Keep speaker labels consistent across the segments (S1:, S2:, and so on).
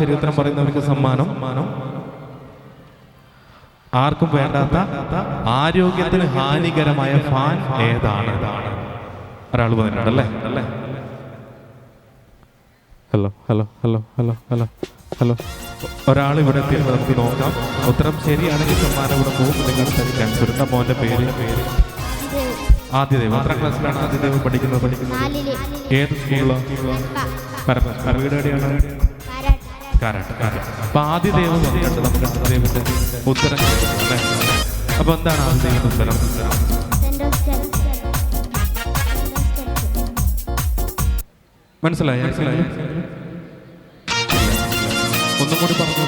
S1: ശരി ഉത്തരം പറയുന്നവർക്ക് സമ്മാനം. ആർക്കും വേണ്ടാത്ത ആരോഗ്യത്തിന് ഹാനികരമായ ഫാൻ ഏതാണ്? ഒരാൾ പറഞ്ഞിട്ടുണ്ടല്ലേ? Hello hello hello hello hello hello ഒരാൾ ഇവിടെ എത്തിയിട്ട് നമുക്ക് നോക്കാം. ഉത്തരം ശരിയാണെങ്കിൽ സമ്മാനം ഇവിടെ പോകും. നിങ്ങൾ ധരിക്കാൻ സുരണ്ട മോന്റെ പേര് ആദിദേവ്. എത്രാം ക്ലാസ്സിലാണ് ആദിദേവ് പഠിക്കുന്നത്? ഏത് സ്കൂളിലാണ്? വീട് എവിടെയാണ്? കാരാട്ട്. അപ്പൊ ആദിദേവ് വന്നിട്ട് നമുക്ക് ആദിദേവിന്റെ ഉത്തരം അല്ലേ? അപ്പൊ എന്താണ് ആദിദേവിന്റെ ഉത്തരം? മനസ്സിലായി? ഒന്നുകൂടി പറഞ്ഞു.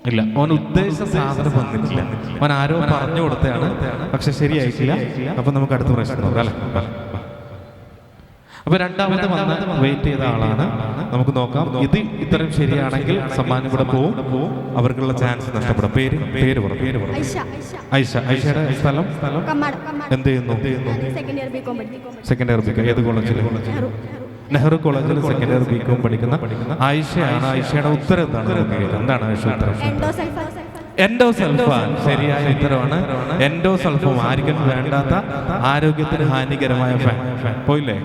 S1: ഇല്ല, ഓൻ ഉദ്ദേശിച്ച സാധനം വന്നിട്ടില്ല. ഓൻ ആരോ പറഞ്ഞു കൊടുത്തതാണ്, പക്ഷെ ശരിയായിട്ടില്ല. അപ്പൊ നമുക്ക് അടുത്ത പ്രശ്നം നോക്കാം അല്ലേ? അപ്പൊ രണ്ടാമത് വന്ന് വെയിറ്റ് ചെയ്ത ആളാണ്. നമുക്ക് നോക്കാം. ഇത് ഇത്തരം ശരിയാണെങ്കിൽ സമ്മാനം ഇവിടെ പോവും. അവർക്കുള്ള ചാൻസ് നഷ്ടപ്പെടും. പേര് പറ. ഐഷ. ഐഷയുടെ സ്ഥലം എന്ത് ചെയ്യുന്നു? Second year BCom. ഏത് കോളേജിൽ? നെഹ്റു കോളേജിൽ സെക്കൻഡ് ഇയർ ബികോം പഠിക്കുന്ന ഐഷയാണ്. ഐഷയുടെ ഉത്തരം എന്താണ് ഐഷ ഉത്തരം? എൻഡോസൾഫാൻ. ശരിയായ ഉത്തരവാണ്. എൻഡോസൾഫാൻ ആർക്കും വേണ്ടാത്ത ആരോഗ്യത്തിന് ഹാനികരമായ ഫാൻ. പോയില്ലേ?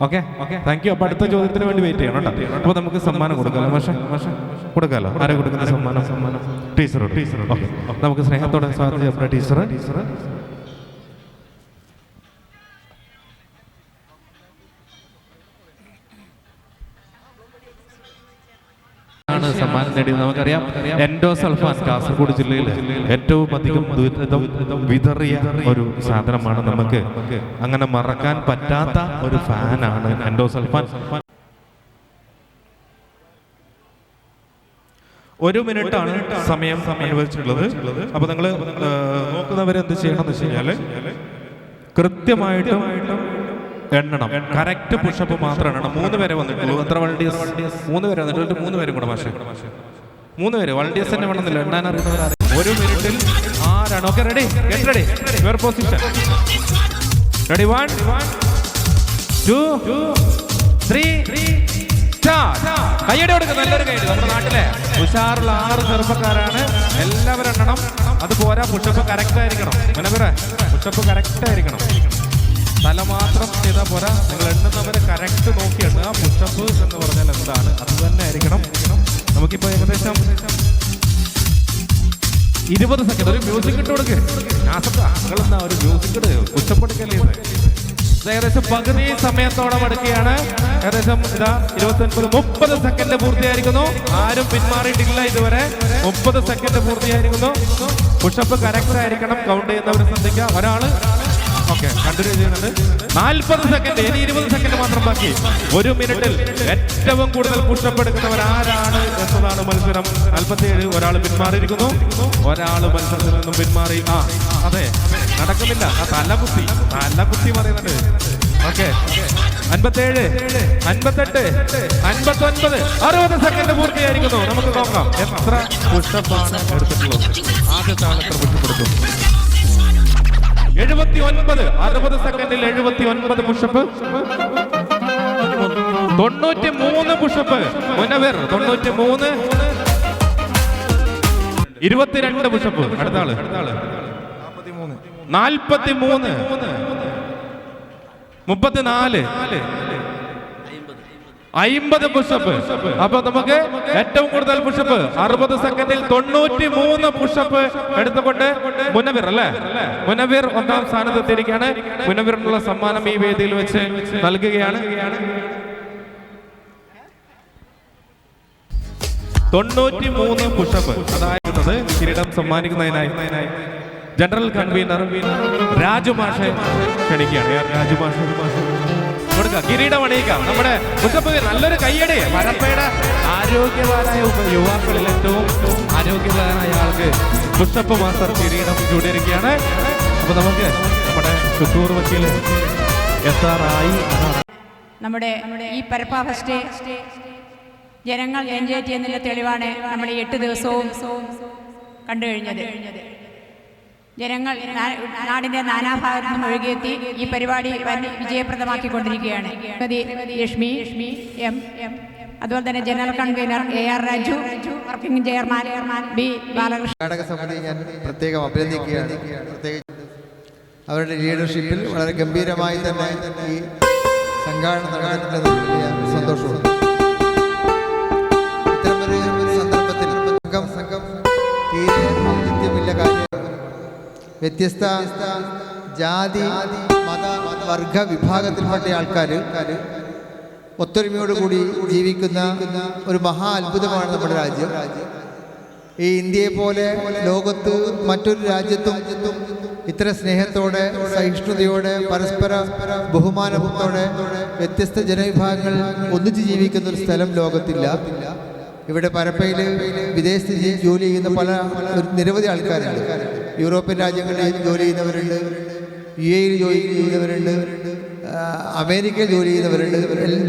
S1: Okay, thank you. അപ്പൊ അടുത്ത ചോദ്യത്തിന് വേണ്ടി വെയിറ്റ് ചെയ്യണം കേട്ടോ. അപ്പൊ നമുക്ക് സമ്മാനം കൊടുക്കാലോ? കൊടുക്കാലോ. ആരെ കൊടുക്കുന്ന സമ്മാനം? ടീച്ചർ. ഓക്കെ, നമുക്ക് സ്നേഹത്തോടെ സ്വാഗതം ചെയ്യാം ടീച്ചർ. സമ്മാനം നേടിയത് നമുക്കറിയാം. എൻഡോസൾഫാൻ കാസർഗോഡ് ജില്ലയിൽ ഏറ്റവും അധികം വിതറിയ ഒരു സാധനമാണ്. നമുക്ക് അങ്ങനെ മറക്കാൻ പറ്റാത്ത ഒരു ഫാനാണ് എൻഡോസൾഫാൻ. 1 മിനിറ്റാണ് സമയം അനുവദിച്ചിട്ടുള്ളത്. അപ്പൊ നിങ്ങൾ നോക്കുന്നവരെന്ത് ചെയ്യണം എന്ന് വെച്ച് കഴിഞ്ഞാല് കൃത്യമായിട്ടും എണ്ണണം. കറക്റ്റ് പുഷപ്പ് മാത്രം എണ്ണണം. 3 പേരെ വന്നിട്ടുള്ളൂ. എത്ര വൾഡിയസ്? 3 പേര് വന്നിട്ടുള്ളൂ. 3 പേരും കൂടെ മാഷെ 3 പേര്. വൾഡിയസ് തന്നെ വേണമെന്നില്ല, എണ്ണാൻ അറിയുന്നവരാണ്. 1 മിനിറ്റിൽ ആരാണ്? Okay, ready? Get ready. Your position. Ready? 1 2 3 start. കൈയ്യടി കൊടുക്കുക. നല്ലൊരു കൈയ്യടി. നമ്മുടെ നാട്ടിലെ ഉഷാറുള്ള 6 ചെറുപ്പക്കാരാണ്. എല്ലാവരും എണ്ണണം. അത് പോരാ, പുഷപ്പ് കറക്റ്റ് ആയിരിക്കണം. മനവരെ പുഷപ്പ് കറക്റ്റ് ആയിരിക്കണം. തല മാത്രം ചെയ്താൽ പോരാ, നിങ്ങൾ എണ്ണുന്നവരെ കറക്റ്റ് നോക്കി എണ്ണുക. പുഷപ്പ് എന്ന് പറഞ്ഞാൽ എന്താണ്? അത് തന്നെ ആയിരിക്കണം. നമുക്കിപ്പോൾ ഏകദേശം 20 സെക്കൻഡ്. ഒരു മ്യൂസിക് ഇട്ട് കൊടുക്കുക. നിങ്ങളെന്താ ഒരു മ്യൂസിക് ഇട്ട് പുഷപ്പ് എടുക്കല്ലേ? ഏകദേശം പകുതി സമയത്തോടെ അടുക്കുകയാണ്. ഏകദേശം 29 30 സെക്കൻഡ് പൂർത്തിയായിരിക്കുന്നു. ആരും പിന്മാറിയിട്ടില്ല ഇതുവരെ. 30 സെക്കൻഡ് പൂർത്തിയായിരിക്കുന്നു. പുഷപ്പ് കറക്റ്റ് ആയിരിക്കണം. കൗണ്ട് ചെയ്യുന്നവർ ശ്രദ്ധിക്കുക. ഒരാള് ഓക്കെ കണ്ടിന്യൂ ചെയ്യുന്നുണ്ട്. 40 സെക്കൻഡ്. ഇനി 20 സെക്കൻഡ് മാത്രം ബാക്കി. 1 മിനിറ്റിൽ ഏറ്റവും കൂടുതൽ പുഷപ്പ് എടുക്കുന്നവർ ആരാണ് എന്നതാണ് മത്സരം. 47. ഒരാൾ പിന്മാറിയിരിക്കുന്നു. ഒരാൾ മത്സരത്തിൽ നിന്നും പിന്മാറി. അതെ, നടക്കുന്നില്ല. തലകുത്തി പറയുന്നുണ്ട്. ഓക്കെ, 57 58 59 60 സെക്കൻഡ് പൂർത്തിയായിരിക്കുന്നു. നമുക്ക് നോക്കാം എത്ര പുഷപ്പാണ് എടുത്തിട്ടുള്ളത്. ആദ്യത്തെ ആൾ എത്ര പുഷപ്പ് എടുക്കും? 79. 60 സെക്കൻഡിൽ 79 പുഷപ്പ്. 93 പുഷപ്പ്. മുനവർ 93. 22 പുഷപ്പ്. അടുത്ത ആള് 43. 34. 50 പുഷപ്പ്. അപ്പൊ നമുക്ക് ഏറ്റവും കൂടുതൽ പുഷപ്പ് 60 സെക്കൻഡിൽ 93 പുഷപ്പ് എടുത്തുകൊണ്ട് മുനവർ അല്ലേ? മുനവർ 1ാം സ്ഥാനത്തെത്തിയിരിക്കുകയാണ്. മുനവറിനുള്ള സമ്മാനം ഈ വേദിയിൽ വെച്ച് നൽകുകയാണ്. 93 പുഷപ്പ്. അതായത് കിരീടം സമ്മാനിക്കുന്നതിനായി ജനറൽ കൺവീനർ രാജുമാഷെ ക്ഷണിക്കുകയാണ്. രാജുമാഷ് കൊടുക്കുക. കിരീടം അണിയിക്കാം. നമ്മുടെ പുഷപ്പ്. നല്ലൊരു കയ്യടി. പരപ്പയുടെ ആരോഗ്യവാനായ യുവാക്കളിൽ ഏറ്റവും ആരോഗ്യവാനായ ആൾക്ക് പുഷപ്പ് മാസ്റ്റർ കിരീടം ചൂടിയിരിക്കുകയാണ്. അപ്പൊ നമുക്ക് നമ്മുടെ ചുറ്റൂർ വക്കീൽ എത്താറായി.
S2: നമ്മുടെ ഈ പരപ്പ ഫെസ്റ്റ് ജനങ്ങൾ എൻജോയ് ചെയ്യുന്നതിന്റെ തെളിവാണ് നമ്മൾ ഈ 8 ദിവസവും കണ്ടു കഴിഞ്ഞത്. ജനങ്ങൾ നാടിൻ്റെ നാനാഭാഗത്തു നിന്നും ഒഴുകിയെത്തി ഈ പരിപാടി വിജയപ്രദമാക്കിക്കൊണ്ടിരിക്കുകയാണ്. ലക്ഷ്മി എം, അതുപോലെ തന്നെ general convener AR Raju, working chairman B Balakrishnan.
S3: Karnataka സമിതി ഞാൻ പ്രത്യേകം അഭിനന്ദിക്കുകയാണ്. പ്രത്യേകിച്ച് അവരുടെ ലീഡർഷിപ്പിൽ വളരെ ഗംഭീരമായി തന്നെ ഈ സംഘാടനം നടന്നിട്ടുള്ളത് സന്തോഷമുണ്ട്. ഇത്തരമൊരു സന്ദർഭത്തിൽ സംഘം തീരെ ഔചിത്യമില്ല കാര്യം. വ്യത്യസ്ത ജാതി മത വർഗ വിഭാഗത്തിൽപ്പെട്ട ആൾക്കാർ ഒത്തൊരുമയോടുകൂടി ജീവിക്കുന്ന ഒരു മഹാ അത്ഭുതമാണ് നമ്മുടെ രാജ്യം. ഈ ഇന്ത്യയെ പോലെ ലോകത്ത് മറ്റൊരു രാജ്യത്തും ഇത്ര സ്നേഹത്തോടെ, സഹിഷ്ണുതയോടെ, പരസ്പര ബഹുമാനത്തോടെ വ്യത്യസ്ത ജനവിഭാഗങ്ങൾ ഒന്നിച്ച് ജീവിക്കുന്ന ഒരു സ്ഥലം ലോകത്തില്ല. ഇവിടെ പരപ്പയിൽ വിദേശത്ത് ജോലി ചെയ്യുന്ന നിരവധി ആൾക്കാരുണ്ട്. യൂറോപ്യൻ രാജ്യങ്ങളിൽ ജോലി ചെയ്യുന്നവരുണ്ട്, UAE ജോലി ചെയ്യുന്നവരുണ്ട്, അമേരിക്കയിൽ ജോലി ചെയ്യുന്നവരുണ്ട്.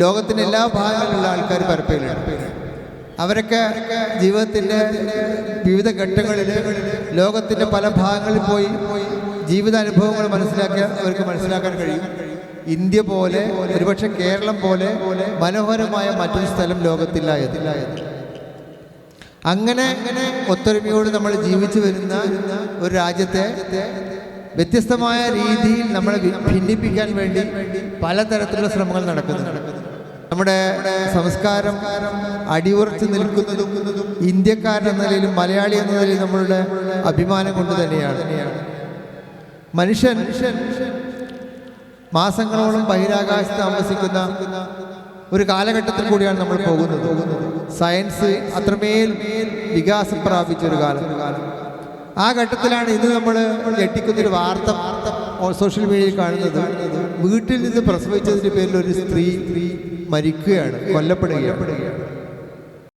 S3: ലോകത്തിൻ്റെ എല്ലാ ഭാഗങ്ങളിലുള്ള ആൾക്കാർ പരപ്പയിലുണ്ട്. അവരൊക്കെ ജീവിതത്തിൻ്റെ വിവിധ ഘട്ടങ്ങളിൽ ലോകത്തിൻ്റെ പല ഭാഗങ്ങളിൽ പോയി ജീവിതാനുഭവങ്ങൾ അവർക്ക് മനസ്സിലാക്കാൻ കഴിയും. ഇന്ത്യ പോലെ, ഒരുപക്ഷെ കേരളം പോലെ മനോഹരമായ മറ്റൊരു സ്ഥലം ലോകത്തില്ല എന്ന്. അങ്ങനെ ഒത്തൊരുമയോട് നമ്മൾ ജീവിച്ചു വരുന്ന ഒരു രാജ്യത്തെ വ്യത്യസ്തമായ രീതിയിൽ നമ്മളെ ഭിന്നിപ്പിക്കാൻ വേണ്ടി പലതരത്തിലുള്ള ശ്രമങ്ങൾ നടക്കുന്നുണ്ട്. നമ്മുടെ സംസ്കാരം അടിയുറച്ച് നിൽക്കുന്നതും ഇന്ത്യക്കാരെന്ന നിലയിലും മലയാളി എന്ന നിലയിലും നമ്മളുടെ അഭിമാനം കൊണ്ട് തന്നെയാണ്. മനുഷ്യൻ മാസങ്ങളോളം ബഹിരാകാശത്ത് താമസിക്കുന്ന ഒരു കാലഘട്ടത്തിൽ കൂടിയാണ് നമ്മൾ പോകുന്നത്. സയൻസ് അത്രമേൽ വികാസം പ്രാപിച്ചൊരു കാലം. ആ ഘട്ടത്തിലാണ് ഇന്ന് നമ്മൾ ഞെട്ടിക്കുന്നൊരു വാർത്ത സോഷ്യൽ മീഡിയയിൽ കാണുന്നത്. വീട്ടിൽ നിന്ന് പ്രസവിച്ചതിൻ്റെ പേരിൽ ഒരു സ്ത്രീ മരിക്കുകയാണ്, കൊല്ലപ്പെടുകയാണ്.